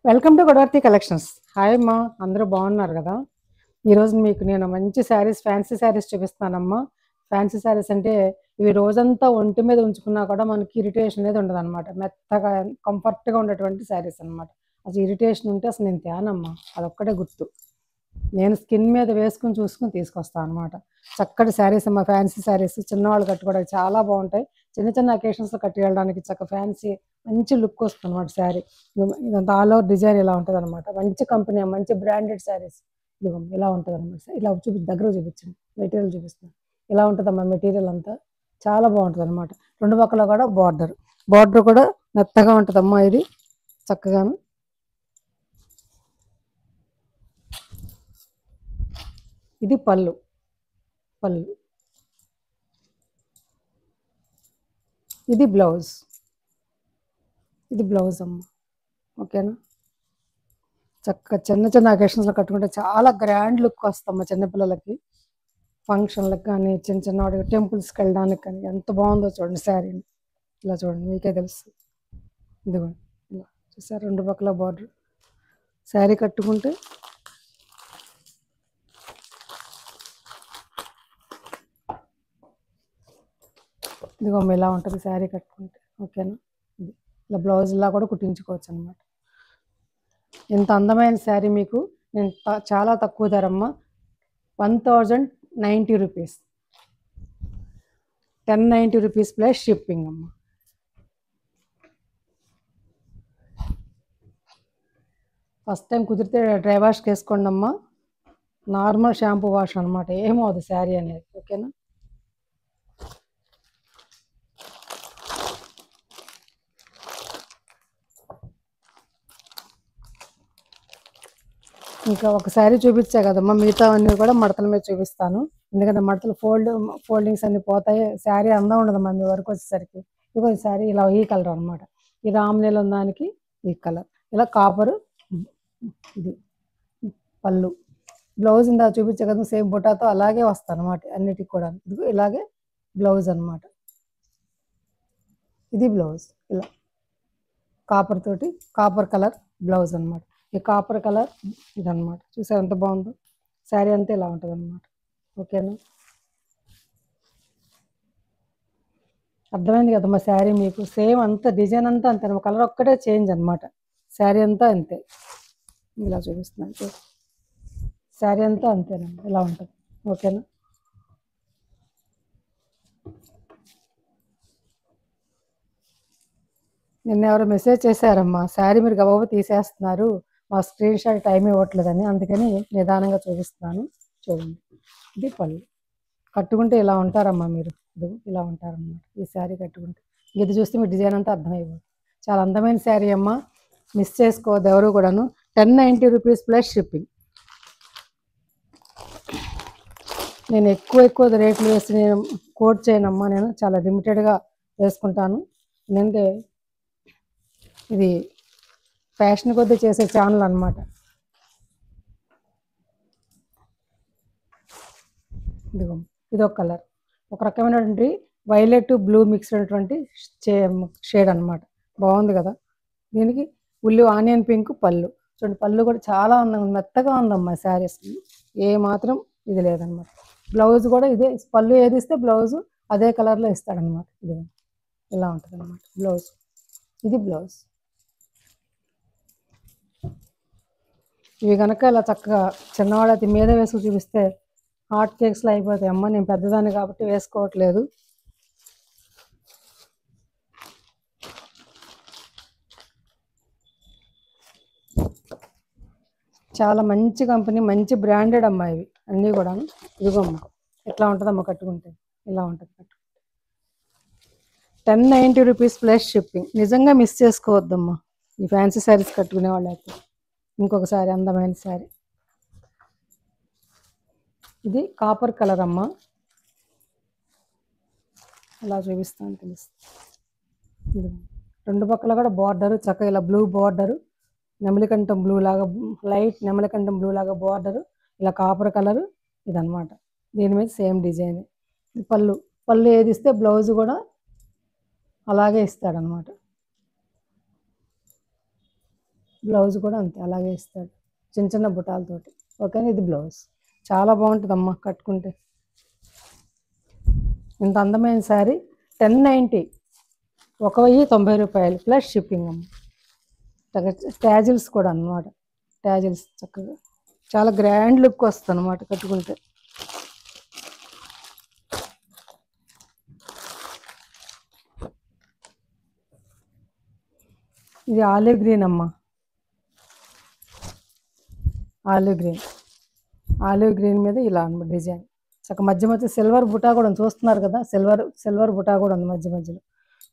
Welcome to Godavarthi collections. Hi అమ్మా, అందరూ బాగున్నారు కదా? ఈరోజు మీకు నేను మంచి శారీస్, ఫ్యాన్సీ శారీస్ చూపిస్తానమ్మా. ఫ్యాన్సీ శారీస్ అంటే ఇవి రోజంతా ఒంటి మీద ఉంచుకున్నా కూడా మనకి ఇరిటేషన్ అనేది ఉండదు అనమాట. మెత్తగా కంఫర్ట్గా ఉండేటువంటి శారీస్ అనమాట. అసలు ఇరిటేషన్ ఉంటే అసలు నేను తేనమ్మా, అదొక్కటే గుర్తు. నేను స్కిన్ మీద వేసుకుని చూసుకుని తీసుకొస్తాను అనమాట. చక్కటి శారీస్ అమ్మా, ఫ్యాన్సీ శారీస్ చిన్నవాళ్ళు కట్టుకోవడానికి చాలా బాగుంటాయి. చిన్న చిన్న అకేషన్స్లో కట్టి వెళ్ళడానికి చక్క ఫ్యాన్సీ మంచి లుక్ వస్తుంది అనమాట శారీ. ఇదంతా ఆల్ ఓవర్ డిజైన్ ఇలా ఉంటుంది అనమాట. మంచి కంపెనీ, మంచి బ్రాండెడ్ శారీస్. ఇదిగో ఇలా ఉంటుంది అనమాట. ఇలా దగ్గర చూపించండి, మెటీరియల్ చూపిస్తాను. ఇలా ఉంటుందమ్మా మెటీరియల్ అంతా, చాలా బాగుంటుంది అనమాట. రెండు పక్కల కూడా బార్డర్ కూడా మెత్తగా ఉంటుందమ్మా. ఇది చక్కగాను. ఇది పళ్ళు. ఇది బ్లౌజ్ అమ్మ. ఓకేనా? చక్కగా చిన్న చిన్న అకేషన్స్లో కట్టుకుంటే చాలా గ్రాండ్ లుక్ వస్తామా. చిన్నపిల్లలకి ఫంక్షన్లకు కానీ, చిన్న చిన్న వాడికి టెంపుల్స్కి వెళ్ళడానికి కానీ ఎంత బాగుందో చూడండి శారీని. ఇలా చూడండి, మీకే తెలుసు. ఇదిగోండి, ఇలా చూసారు, రెండు పక్కల బార్డర్. శారీ కట్టుకుంటే ఇదిగోమ్మ ఇలా ఉంటుంది శారీ కట్టుకుంటే. ఓకేనా? ఇది ఇలా బ్లౌజ్ ఇలా కూడా కుట్టించుకోవచ్చు అనమాట. ఇంత అందమైన శారీ మీకు నేను చాలా తక్కువ ధరమ్మ, 1090 రూపీస్, 1090 రూపీస్ ప్లస్ షిప్పింగ్ అమ్మ. ఫస్ట్ టైం కుదిరితే డ్రై వాష్కి వేసుకోండి అమ్మ. నార్మల్ షాంపూ వాష్ అనమాట, ఏమవుతుంది శారీ అనేది. ఓకేనా? ఇంకా ఒక శారీ చూపించా కదమ్మా, మిగతా అన్నీ కూడా మడతల మీద చూపిస్తాను. ఎందుకంటే మడతలు ఫోల్డింగ్స్ అన్ని పోతాయి, శారీ అందం ఉండదమ్మా మీ వరకు వచ్చేసరికి. ఇదిగో ఈ శారీ ఇలా ఈ కలర్ అనమాట. ఈ రామ్లీల దానికి ఈ కలర్, ఇలా కాపరు. ఇది పళ్ళు. బ్లౌజ్ ఇందా చూపించే కదా సేమ్ బుటాతో అలాగే వస్తాను అనమాట అన్నిటికి కూడా. ఇదిగో ఇలాగే బ్లౌజ్ అనమాట. ఇది బ్లౌజ్ ఇలా కాపర్ తోటి, కాపర్ కలర్ బ్లౌజ్ అనమాట. ఈ కాపర్ కలర్ ఇదనమాట. చూసారు ఎంత బాగుందో శారీ అంతా ఇలా ఉంటుంది అనమాట. ఓకేనా? అర్థమైంది కదమ్మా శారీ మీకు. సేమ్ అంతా డిజైన్ అంతా అంతే, కలర్ ఒక్కటే చేంజ్ అనమాట. శారీ అంతా అంతే. ఇలా చూపిస్తున్నాను, శారీ అంతా అంతేనండి, ఇలా ఉంటుంది. ఓకేనా? నిన్న ఎవరో మెసేజ్ చేశారమ్మా, శారీ మీరు గబాబు తీసేస్తున్నారు, మా స్క్రీన్ షాట్ టైం ఇవ్వట్లేదని, అందుకని నిదానంగా చూపిస్తున్నాను. చూడండి, ఇది పళ్ళు. కట్టుకుంటే ఇలా ఉంటారమ్మా మీరు. ఇది ఇలా ఉంటారన్నమాట ఈ శారీ కట్టుకుంటే. ఇది చూస్తే మీ డిజైన్ అంతా అర్థమైపోతుంది. చాలా అందమైన శారీ అమ్మ, మిస్ చేసుకోవద్దు ఎవరు కూడాను. 1090 రూపీస్ ప్లస్ షిప్పింగ్. నేను ఎక్కువ రేట్లు వేసి నేను కోట్ చేయనమ్మా, నేను చాలా లిమిటెడ్గా వేసుకుంటాను. ఎందుకంటే ఇది ఫ్యాషన్ కొద్దీ చేసే ఛానల్ అనమాట. ఇదిగో ఇది ఒక కలర్, ఒక రకమైనటువంటి వైలెట్ బ్లూ మిక్స్ అయినటువంటి షేడ్ అనమాట. బాగుంది కదా? దీనికి ఆనియన్ పింక్ పళ్ళు. చూడండి, పళ్ళు కూడా చాలా అందంగా మెత్తగా ఉందమ్మా శారీస్. ఏ మాత్రం ఇది లేదనమాట. బ్లౌజ్ కూడా ఇదే, పళ్ళు ఏది ఇస్తే బ్లౌజు అదే కలర్లో ఇస్తాడనమాట. ఇది ఇలా ఉంటుంది అనమాట బ్లౌజ్. ఇది బ్లౌజ్. ఇవి కనుక ఇలా చక్కగా చిన్నవాడు అది మీద వేసుకు చూపిస్తే హాట్ కేక్స్లో అయిపోతాయి అమ్మ. నేను పెద్దదాన్ని కాబట్టి వేసుకోవట్లేదు. చాలా మంచి కంపెనీ, మంచి బ్రాండెడ్ అమ్మా ఇవి అన్నీ కూడా. ఇదిగోమ్మ ఎట్లా ఉంటుందమ్మా కట్టుకుంటే, ఇలా ఉంటుంది కట్టుకుంటే. 1090 రూపీస్ ప్లస్ షిప్పింగ్. నిజంగా మిస్ చేసుకోవద్దమ్మా ఈ ఫ్యాన్సీ శారీస్ కట్టుకునే వాళ్ళైతే. ఇంకొక శారీ, అందమైన శారీ. ఇది కాపర్ కలర్ అమ్మ, అలా చూపిస్తాను తెలుస్తుంది. రెండు పక్కల కూడా బార్డరు చక్కగా ఇలా బ్లూ బార్డరు, నెమలికంఠం బ్లూ లాగా, లైట్ నెమలికంఠం బ్లూ లాగా బార్డరు, ఇలా కాపర్ కలరు ఇదనమాట. దీని మీద సేమ్ డిజైన్. పళ్ళు ఏది ఇస్తే బ్లౌజ్ కూడా అలాగే ఇస్తాడనమాట. బ్లౌజ్ కూడా అంతే అలాగే ఇస్తాడు, చిన్న చిన్న బుటాలతోటి. ఓకేనా, ఇది బ్లౌజ్. చాలా బాగుంటుందమ్మా కట్టుకుంటే. ఇంత అందమైన శారీ 1090, 1090 ప్లస్ షిప్పింగ్ అమ్మ. ట్యాజిల్స్ కూడా అన్నమాట, ట్యాజిల్స్ చక్కగా చాలా గ్రాండ్ లుక్ వస్తుంది అన్నమాట కట్టుకుంటే. ఇది ఆలివ్ గ్రీన్ అమ్మ, ఆలివ్ గ్రీన్ మీద ఇలా అన్నమాట డిజైన్. చక్క మధ్య మధ్య సిల్వర్ బుటా కూడా ఉంది, చూస్తున్నారు కదా, సిల్వర్ బుటా కూడా ఉంది మధ్య మధ్యలో.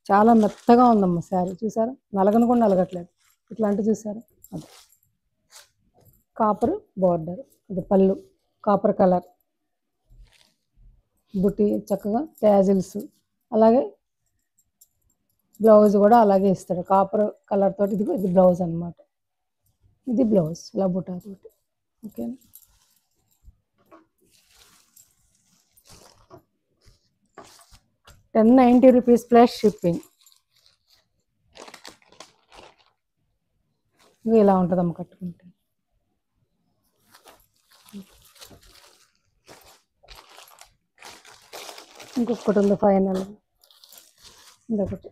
చాలా మెత్తగా ఉందమ్మా శారీ, చూసారా, నలగను కూడా నలగట్లేదు. ఇట్లాంటి చూసారా, అది కాపర్ బార్డర్, అది పళ్ళు కాపర్ కలర్, బుట్టి చక్కగా ట్యాజిల్స్. అలాగే బ్లౌజ్ కూడా అలాగే ఇస్తాడు కాపర్ కలర్ తోటి. ఇది బ్లౌజ్ అనమాట, ఇది బ్లౌజ్ ఇలా బుటా తోటి. ఓకేనా, ₹1090 ప్లస్ షిప్పింగ్. ఇలా ఉంటుందమ్మ కట్టుకుంటే. ఇంకొకటి ఉంది ఫైనల్, ఇంకొకటి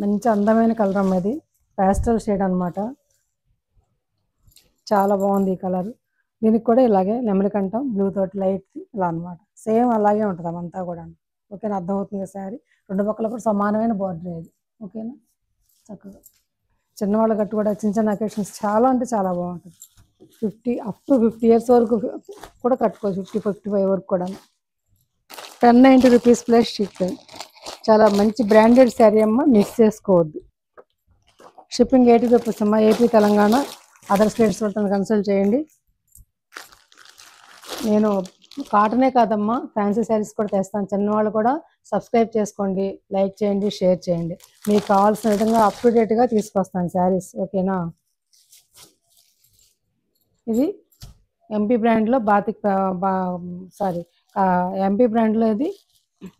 మంచి అందమైన కలర్ అమ్మ, ఇది ప్యాస్టల్ షేడ్ అనమాట. చాలా బాగుంది ఈ కలర్. దీనికి కూడా ఇలాగే నెమలికంఠం బ్లూ తోటి లైట్ ఇలా అనమాట, సేమ్ అలాగే ఉంటుంది అవంతా కూడా. ఓకేనా, అర్థమవుతుంది శారీ. రెండు పక్కల కూడా సమానమైన బార్డర్ ఇది. ఓకేనా, చక్కగా చిన్నవాళ్ళు కట్టు కూడా చిన్న చిన్న అకేషన్స్ చాలా అంటే చాలా బాగుంటుంది. 50 years వరకు కూడా కట్టుకోవచ్చు, 55 వరకు కూడా. ₹1090 ప్లస్ షిప్పింగ్. చాలా మంచి బ్రాండెడ్ శారీ అమ్మ, మిస్ చేసుకోవద్దు. షిప్పింగ్ ₹80 అమ్మ, ఏపీ తెలంగాణ అదర్ స్టేట్స్ వాళ్ళతో కన్సల్ట్ చేయండి. నేను కాటనే కాదమ్మా, ఫ్యాన్సీ శారీస్ కూడా తెస్తాను. చిన్నవాళ్ళు కూడా సబ్స్క్రైబ్ చేసుకోండి, లైక్ చేయండి, షేర్ చేయండి. మీకు కావాల్సిన విధంగా అప్ టు డేట్గా తీసుకొస్తాను శారీస్. ఓకేనా, ఇది ఎంపీ బ్రాండ్లో ఎంపీ బ్రాండ్లో ఇది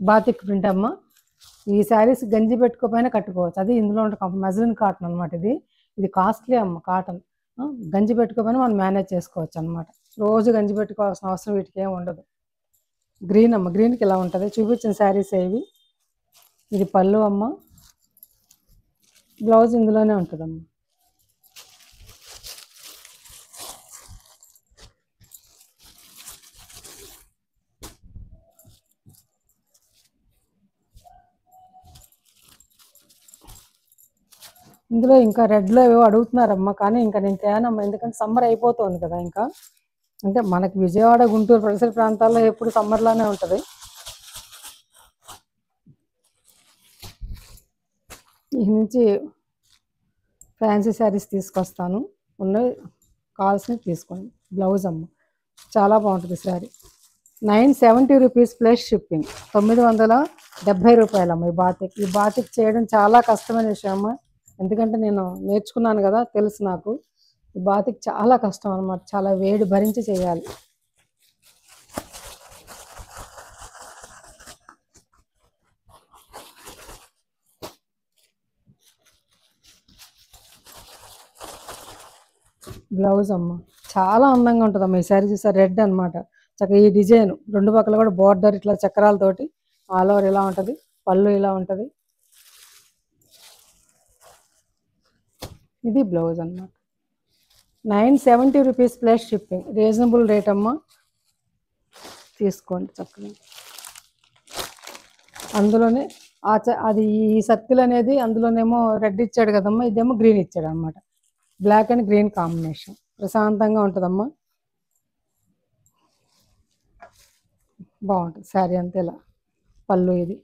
బాతిక్ ప్రింట్ అమ్మ. ఈ శారీస్ గంజి పెట్టుకోపోయినా కట్టుకోవచ్చు, అది ఇందులో ఉంటే మజ్లిన్ కాటన్ అనమాట. ఇది కాస్ట్లీ అమ్మ కాటన్. గంజి పెట్టుకోపోయినా మనం మేనేజ్ చేసుకోవచ్చు అనమాట. రోజు గంజి పెట్టుకోవాల్సిన అవసరం వీటికి ఏమి ఉండదు. గ్రీన్ అమ్మ, గ్రీన్కి ఇలా ఉంటుంది. చూపించిన శారీస్ ఏవి. ఇది పళ్ళు అమ్మ, బ్లౌజ్ ఇందులోనే ఉంటుందమ్మ. ఇందులో ఇంకా రెడ్లో ఏవో అడుగుతున్నారమ్మా, కానీ ఇంకా నేను తేనమ్మా, ఎందుకంటే సమ్మర్ అయిపోతుంది కదా. ఇంకా అంటే మనకి విజయవాడ, గుంటూరు పరిసర ప్రాంతాల్లో ఎప్పుడు సమ్మర్లోనే ఉంటుంది. ఈ నుంచి ఫ్యాన్సీ శారీస్ తీసుకొస్తాను, ఉన్నవి కావాల్సినవి తీసుకోండి. బ్లౌజ్ అమ్మ, చాలా బాగుంటుంది శారీ. ₹970 plus shipping. ₹970 అమ్మ. ఈ బాతిక్ చేయడం చాలా కష్టమైన విషయం అమ్మ, ఎందుకంటే నేను నేర్చుకున్నాను కదా, తెలుసు నాకు. ఈ బాతిక్ చాలా కష్టం అనమాట, చాలా వేడి భరించి చేయాలి. బ్లౌజ్ అమ్మ, చాలా అందంగా ఉంటుందమ్మ ఈ శారీ. చూసారు, రెడ్ అనమాట. చక్కగా ఈ డిజైన్ రెండు పక్కల కూడా బార్డర్ ఇట్లా చక్రాలతోటి ఆల్ ఓవర్ ఇలా ఉంటుంది. పళ్ళు ఇలా ఉంటుంది. ఇది బ్లౌజ్ అన్నమాట. ₹970 ప్లస్ షిప్పింగ్. రీజనబుల్ రేట్ అమ్మ, తీసుకోండి చక్కగా. అందులోనే అది ఈ సర్కిల్ అనేది అందులోనేమో రెడ్ ఇచ్చాడు కదమ్మా, ఇదేమో గ్రీన్ ఇచ్చాడు అనమాట. బ్లాక్ అండ్ గ్రీన్ కాంబినేషన్ ప్రశాంతంగా ఉంటుందమ్మా, బాగుంటుంది శారీ అంతే. ఇలా పళ్ళు, ఇది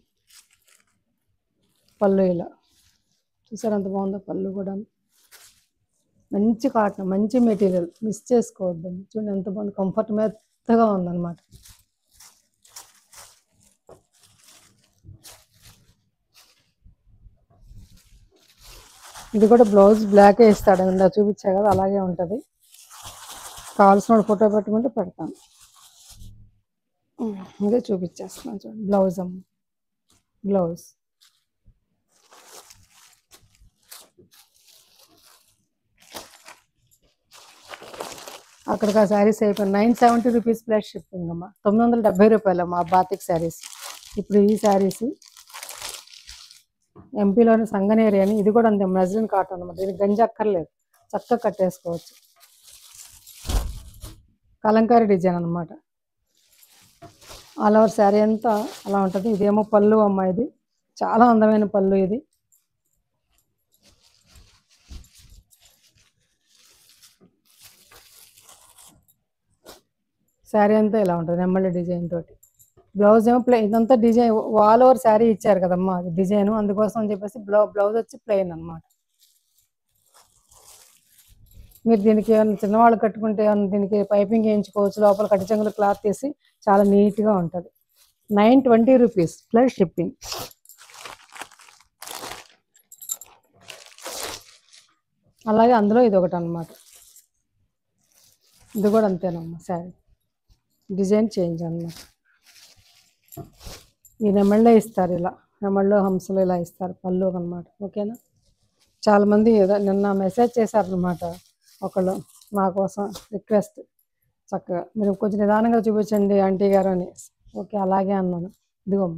పళ్ళు ఇలా చూసారు ఎంత బాగుందో. పళ్ళు కూడా మంచి కాటన్, మంచి మెటీరియల్, మిస్ చేసుకోవద్దు. చూడండి ఎంత బాగుంది, కంఫర్ట్ మెత్తగా ఉందన్నమాట. ఇది కూడా బ్లౌజ్ బ్లాకే ఇస్తాడు, ఇందా చూపించా కదా, అలాగే ఉంటుంది. కావాల్సిన ఫోటో పెట్టుకుంటే పెడతాను. ఇదే చూపించేస్తున్నాను చూడండి, బ్లౌజ్ అమ్మ. బ్లౌజ్ అక్కడికి ఆ శారీస్ అయిపోయింది. 970 రూపీస్ ప్లస్ షిప్పింగ్ అమ్మా. 970 రూపాయలు అమ్మా బాతిక్ శారీస్. ఇప్పుడు ఈ శారీస్ ఎంపీలోని సంగనేరి అని, ఇది కూడా అంతే మజ్లిన్ కాటన్ అనమాట. ఇది గంజి అక్కర్లేదు, చక్కగా కట్టేసుకోవచ్చు. కలంకారీ డిజైన్ అనమాట. ఆల్ ఓవర్ శారీ అంతా అలా ఉంటుంది. ఇదేమో పళ్ళు అమ్మ, ఇది చాలా అందమైన పళ్ళు. ఇది శారీ అంతా ఇలా ఉంటుంది నెమ్మళ్ళ డిజైన్ తోటి. బ్లౌజ్ ఏమో ప్లెయిన్, ఇదంతా డిజైన్ ఆల్ ఓవర్ శారీ ఇచ్చారు కదమ్మా, అది డిజైన్, అందుకోసం అని చెప్పేసి బ్లౌజ్ వచ్చి ప్లెయిన్ అనమాట. మీరు దీనికి ఏమైనా చిన్నవాళ్ళు కట్టుకుంటే ఏమైనా దీనికి పైపింగ్ వేయించుకోవచ్చు. లోపల కట్టి చెంగులు క్లాత్ తీసి చాలా నీట్గా ఉంటుంది. 920 రూపీస్ ప్లస్ షిప్పింగ్. అలాగే అందులో ఇది ఒకటి అనమాట. ఇది కూడా అంతేనమ్మా, శారీ డిజైన్ చేంజ్ అన్నమాట. ఈ నెమళ్ళే ఇస్తారు, ఇలా నెమళ్ళు హంసలు ఇలా ఇస్తారు పళ్ళు అనమాట. ఓకేనా. చాలామంది నిన్న మెసేజ్ చేశారనమాట ఒకళ్ళు నా కోసం రిక్వెస్ట్, చక్కగా మీరు కొంచెం నిదానంగా చూపించండి ఆంటీ గారు అని. ఓకే అలాగే అన్నాను. ఇదిగోమ్మ,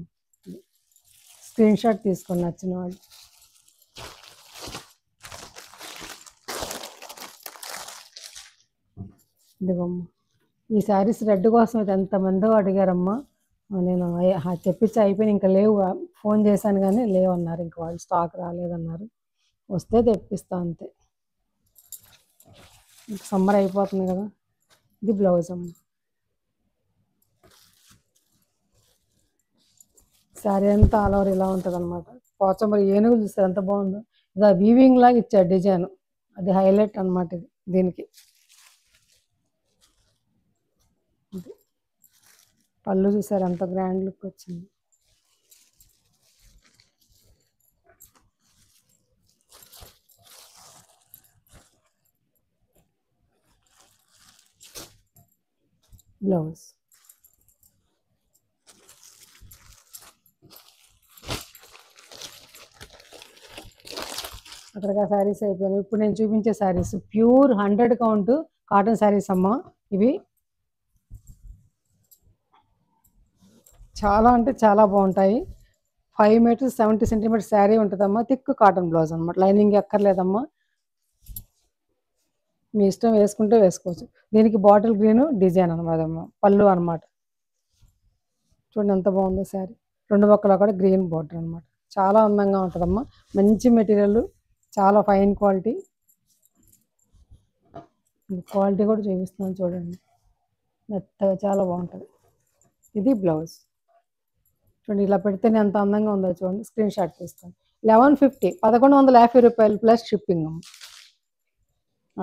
స్క్రీన్ షాట్ తీసుకొని నచ్చిన వాళ్ళు. ఇదిగోమ్మ, ఈ శారీస్ రెడ్ కోసం అయితే ఎంతమందో అడిగారమ్మా. నేను తెప్పించి అయిపోయి ఇంకా లేవు, ఫోన్ చేశాను కానీ లేవన్నారు, ఇంకా వాళ్ళు స్టాక్ రాలేదన్నారు. వస్తే తెప్పిస్తా అంతే. ఇంకా సమ్మర్ అయిపోతుంది కదా. ఇది బ్లౌజ్ అమ్మ. శారీ అంతా ఆల్ ఓవర్ ఇలా ఉంటుంది అనమాట. పోచంపల్లి ఏనుగులు చూస్తారు ఎంత బాగుందో. ఇది వీవింగ్ లాగా ఇచ్చారు డిజైన్, అది హైలైట్ అనమాట ఇది దీనికి. పళ్ళు చూసారు ఎంత గ్రాండ్ లుక్ వచ్చింది. బ్లౌజ్ అక్కడికి శారీస్ అయిపోయినాయి. ఇప్పుడు నేను చూపించే saris pure 100 count cotton saris అమ్మ. ఇవి చాలా అంటే చాలా బాగుంటాయి. 5 మీటర్స్ 70 సెంటీమీటర్స్ శారీ ఉంటుందమ్మా. థిక్ కాటన్ బ్లౌజ్ అనమాట, లైనింగ్ ఎక్కర్లేదమ్మా. మీ ఇష్టం వేసుకుంటే వేసుకోవచ్చు. దీనికి బాటిల్ గ్రీన్ డిజైన్ అనమాట పళ్ళు అనమాట. చూడండి ఎంత బాగుందో శారీ. రెండు పక్కల కూడా గ్రీన్ బార్డర్ అనమాట. చాలా అందంగా ఉంటుందమ్మా. మంచి మెటీరియల్, చాలా ఫైన్ క్వాలిటీ. క్వాలిటీ కూడా చూపిస్తున్నాను చూడండి, మెత్తగా చాలా బాగుంటుంది. ఇది బ్లౌజ్ చూడండి, ఇలా పెడితేనే ఎంత అందంగా ఉందో చూడండి. స్క్రీన్ షాట్ తీస్తాను. 1150, 1150 రూపాయలు ప్లస్ షిప్పింగ్ అమ్మ.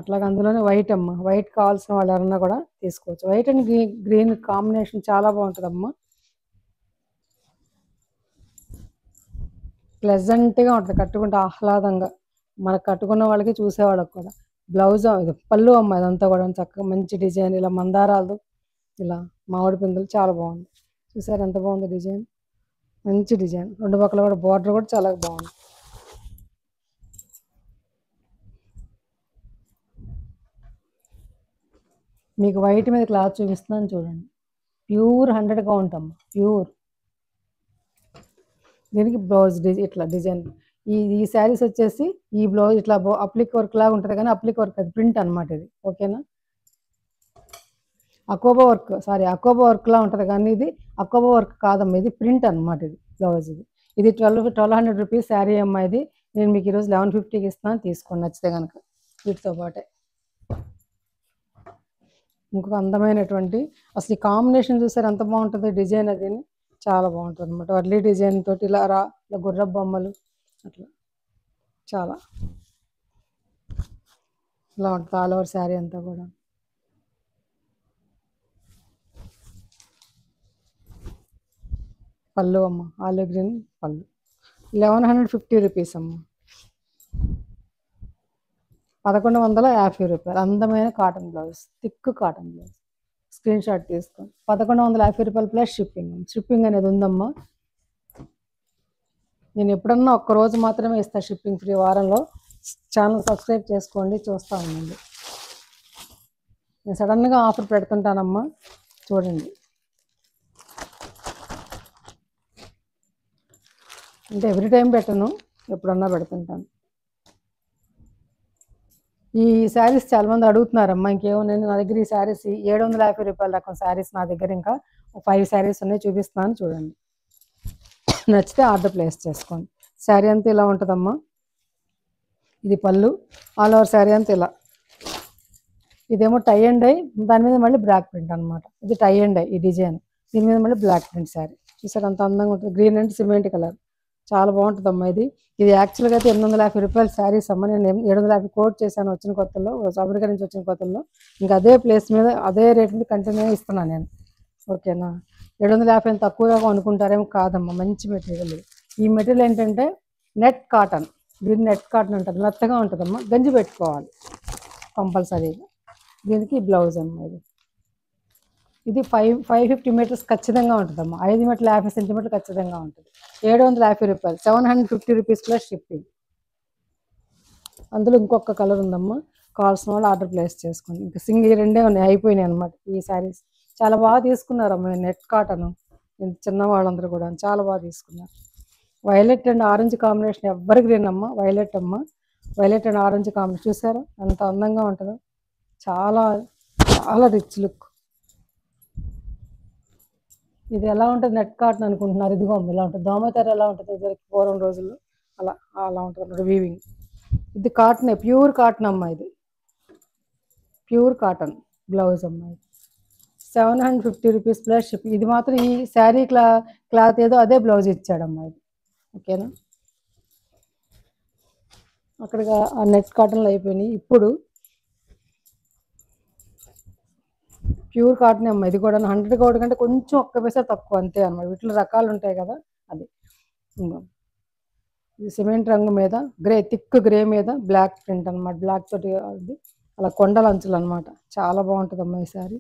అట్లాగే అందులోనే వైట్ అమ్మ, వైట్ కావాల్సిన వాళ్ళు ఎవరన్నా కూడా తీసుకోవచ్చు. వైట్ అండ్ గ్రీన్ కాంబినేషన్ చాలా బాగుంటుందమ్మా. ప్లెజెంట్గా ఉంటుంది, కట్టుకుంటే ఆహ్లాదంగా, మనకు కట్టుకున్న వాళ్ళకి చూసేవాళ్ళకి కూడా. బ్లౌజ్ ఇది పళ్ళు అమ్మ, ఇదంతా కూడా చక్కగా మంచి డిజైన్, ఇలా మందారాలు, ఇలా మామిడి పిందులు, చాలా బాగుంది. చూసారు ఎంత బాగుంది డిజైన్, మంచి డిజైన్. రెండు పక్కల కూడా బార్డర్ కూడా చాలా బాగుంది. మీకు వైట్ మీద క్లాత్ చూపిస్తున్నాను చూడండి. ప్యూర్ 100 కౌంట్ అమ్మ, ప్యూర్. దీనికి బ్లౌజ్ ఇట్లా డిజైన్. ఈ శారీస్ వచ్చేసి ఈ బ్లౌజ్ ఇట్లా అప్లిక్ వర్క్ లాగా ఉంటుంది, కానీ అప్లిక్ వర్క్ అది ప్రింట్ అనమాట ఇది. ఓకేనా. అకోబా వర్క్, సారీ అకోబా వర్క్ లా ఉంటుంది, కానీ ఇది అకోబా వర్క్ కాదమ్మా, ఇది ప్రింట్ అనమాట. ఇది బ్లౌజ్, ఇది 1200 రూపీస్ శారీ అమ్మా. ఇది నేను మీకు ఈరోజు 1150కి ఇస్తాను, తీసుకోండి నచ్చితే కనుక. వీటితో పాటే ఇంకొక అందమైనటువంటి, అసలు ఈ కాంబినేషన్ చూసారు ఎంత బాగుంటుంది డిజైన్, అది చాలా బాగుంటుంది అనమాట. వర్లీ డిజైన్ తోటి ఇలా ఇలా గుర్ర బొమ్మలు అట్లా చాలా ఇలా ఉంటుంది ఆల్ ఓవర్ శారీ అంతా కూడా. పళ్ళు అమ్మ, ఆలివ్ గ్రీన్ పళ్ళు. 1150 రూపీస్ అమ్మ. 1150 రూపాయలు. అందమైన cotton blouse, thick cotton blouse. Screen shot తీసుకోండి. 1150 రూపాయలు ప్లస్ షిప్పింగ్. షిప్పింగ్ అనేది ఉందమ్మా. నేను ఎప్పుడన్నా ఒక్కరోజు మాత్రమే ఇస్తాను షిప్పింగ్ ఫ్రీ, వారంలో. ఛానల్ సబ్స్క్రైబ్ చేసుకోండి, చూస్తూ ఉండండి. నేను సడన్గా ఆఫర్ పెడుతుంటానమ్మా, చూడండి. అంటే ఎవ్రీ టైం పెట్టను, ఎప్పుడన్నా పెడుతుంటాను. ఈ శారీస్ చాలా మంది అడుగుతున్నారమ్మా. ఇంకేమో నేను నా దగ్గర ఈ శారీస్ 750 రూపాయల రకం శారీస్ నా దగ్గర ఇంకా 5 శారీస్ ఉన్నాయి, చూపిస్తున్నాను చూడండి. నచ్చితే ఆర్డర్ ప్లేస్ చేసుకోండి. శారీ అంతా ఇలా ఉంటుందమ్మా. ఇది పళ్ళు, ఆల్ ఓవర్ శారీ అంతా ఇలా. ఇదేమో టై అండ్ డై, దాని మీద మళ్ళీ బ్లాక్ ప్రింట్ అనమాట. ఇది టై అండ్ డై ఈ డిజైన్, దీని మీద మళ్ళీ బ్లాక్ ప్రింట్ శారీ. చూసారు అంత అందంగా ఉంటుంది. గ్రీన్ అండ్ సిమెంట్ కలర్, చాలా బాగుంటుందమ్మా. ఇది యాక్చువల్గా అయితే 850 రూపాయల శారీస్ అమ్మ. నేను 750 కోట్ చేశాను వచ్చిన కొత్తలో, అమెరికా నుంచి వచ్చిన కొత్తలో. ఇంకా అదే ప్లేస్ మీద అదే రేట్ మీద కంటిన్యూ ఇస్తున్నాను నేను. ఓకేనా? 750 తక్కువగా అనుకుంటారేమో, కాదమ్మా, మంచి మెటీరియల్. ఈ మెటీరియల్ ఏంటంటే నెట్ కాటన్. దీన్ని నెట్ కాటన్ ఉంటుంది, మెత్తగా ఉంటుందమ్మా. గంజి పెట్టుకోవాలి కంపల్సరీగా. దీనికి బ్లౌజ్ అమ్మా. ఇది 550 మీటర్స్ ఖచ్చితంగా ఉంటుందమ్మా. 5 మీటర్ల 50 సెంటీమీటర్లు ఖచ్చితంగా ఉంటుంది. 750 రూపాయలు, 750 రూపీస్ ప్లస్ షిప్పింగ్. అందులో ఇంకొక కలర్ ఉందమ్మా, కావాల్సిన వాళ్ళు ఆర్డర్ ప్లేస్ చేసుకోండి. ఇంకా సింగిల్ రెండే ఉన్నాయి, అయిపోయినాయి అనమాట. ఈ శారీస్ చాలా బాగా తీసుకున్నారమ్మా. నెట్ కాటన్ చిన్న వాళ్ళందరూ కూడా చాలా బాగా తీసుకున్నారు. వైలెట్ అండ్ ఆరెంజ్ కాంబినేషన్ ఎవ్వరికి లేనమ్మా. వైలెట్ అమ్మ, వైలెట్ అండ్ ఆరెంజ్ కాంబినేషన్ చూసారా ఎంత అందంగా ఉంటుందో. చాలా చాలా రిచ్ లుక్. ఇది ఎలా ఉంటుంది? నెట్ కాటన్ అనుకుంటున్నారు. ఇదిగో ఇలా ఉంటుంది. దోమతెర ఎలా ఉంటుంది పూర్వం రోజుల్లో, అలా అలా ఉంటుంది వీవింగ్. ఇది కాటన్, ప్యూర్ కాటన్ అమ్మా. ఇది ప్యూర్ కాటన్ బ్లౌజ్ అమ్మా. 750 రూపీస్ ప్లస్ షిప్. ఇది మాత్రం ఈ శారీ క్లాత్ ఏదో అదే బ్లౌజ్ ఇచ్చాడమ్మా. ఇది ఓకేనా? అక్కడికి ఆ నెట్ కాటన్లో అయిపోయినాయి. ఇప్పుడు ప్యూర్ కాటన్ అమ్మ. ఇది కూడా 100 కోట్ కంటే కొంచెం ఒక్క పైసా తక్కువ, అంతే అన్నమాట. వీటిలో రకాలు ఉంటాయి కదా, అది. ఇది సిమెంట్ రంగు మీద థిక్ గ్రే మీద బ్లాక్ ప్రింట్ అనమాట. బ్లాక్ తోటి అది అలా కొండల అంచులు అనమాట. చాలా బాగుంటుంది అమ్మ ఈ శారీ.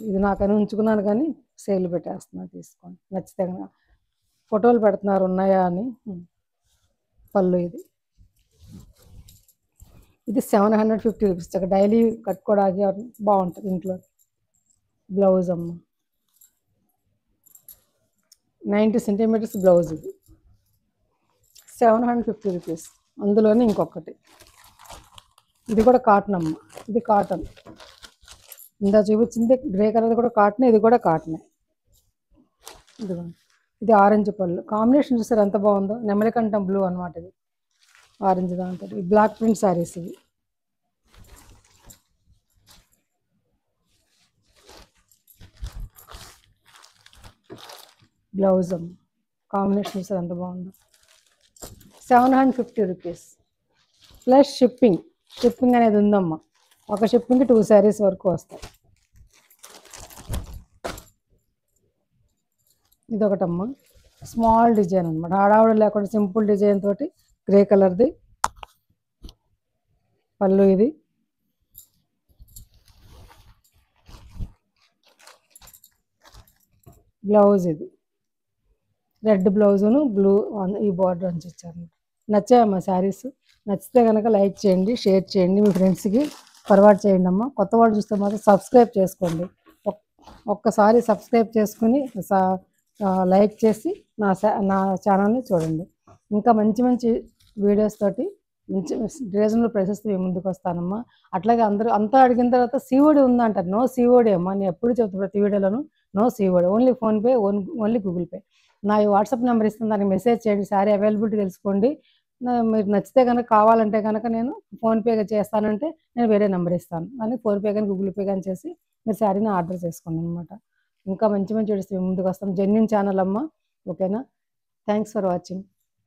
ఇది నాకని ఉంచుకున్నాను, కానీ సేల్ పెట్టేస్తున్నా, తీసుకోండి. నచ్చితే ఫోటోలు పెడుతున్నారు ఉన్నాయా అని. పళ్ళు ఇది 750 రూపీస్. డైలీ కట్టుకోవడానికి బాగుంటుంది ఇంట్లో. బ్లౌజ్ అమ్మ, 90 సెంటీమీటర్స్ బ్లౌజ్. ఇది 750 రూపీస్. అందులోనే ఇంకొకటి, ఇది కూడా కాటన్ అమ్మ. ఇది కాటన్, ఇందా చూపించింది గ్రే కలర్ కూడా కాటన్, ఇది కూడా కాటనే. ఇది ఆరెంజ్ పళ్ళు కాంబినేషన్ చూసారు ఎంత బాగుందో. నెమలికంఠం బ్లూ అనమాట. ఇది ఆరెంజ్ దాంతో బ్లాక్ ప్రింట్ శారీస్. ఇవి బ్లౌజ్ కాంబినేషన్ చూసారు ఎంత బాగుందో. 750 రూపీస్ ప్లస్ షిప్పింగ్. షిప్పింగ్ అనేది ఉందమ్మా. ఒక షిప్పింగ్కి 2 శారీస్ వరకు వస్తాయి. ఇదొకటమ్మా, స్మాల్ డిజైన్ అనమాట. ఆడావిడ లేకుండా సింపుల్ డిజైన్ తోటి గ్రే కలర్ది పళ్ళు. ఇది బ్లౌజ్. ఇది రెడ్ బ్లౌజును బ్లూ ఈ బార్డర్ అని ఇచ్చారు. నచ్చాయమ్మా శారీస్. నచ్చితే కనుక లైక్ చేయండి, షేర్ చేయండి, మీ ఫ్రెండ్స్కి ఫార్వర్డ్ చేయండి అమ్మా. కొత్త వాళ్ళు చూస్తే మాత్రం సబ్స్క్రైబ్ చేసుకోండి. ఒక్కసారి సబ్స్క్రైబ్ చేసుకుని లైక్ చేసి నా ఛానల్ని చూడండి. ఇంకా మంచి మంచి వీడియోస్ తోటి మంచి రీజనబుల్ ప్రైసెస్ మేము ముందుకు వస్తానమ్మా. అట్లాగే అందరూ అంతా అడిగిన తర్వాత సీఓడి ఉందంటారు. నో సీఓడి అమ్మా. నేను ఎప్పుడు చెప్తాను ప్రతి వీడియోలోనూ, no COD, only PhonePe, only Google Pay. నా వాట్సాప్ నెంబర్ ఇస్తాను, దానికి మెసేజ్ చేయండి. శారీ అవైలబిలిటీ తెలుసుకోండి. మీరు నచ్చితే కనుక కావాలంటే కనుక నేను ఫోన్పేగా చేస్తానంటే నేను వేరే నెంబర్ ఇస్తాను. దానికి ఫోన్పే కానీ గూగుల్ పే కానీ చేసి మీరు శారీని ఆర్డర్ చేసుకోండి అనమాట. ఇంకా మంచి మంచి వీడియోస్ ముందుకు వస్తాం. జెన్యూన్ ఛానల్ అమ్మ. ఓకేనా? Thanks for watching.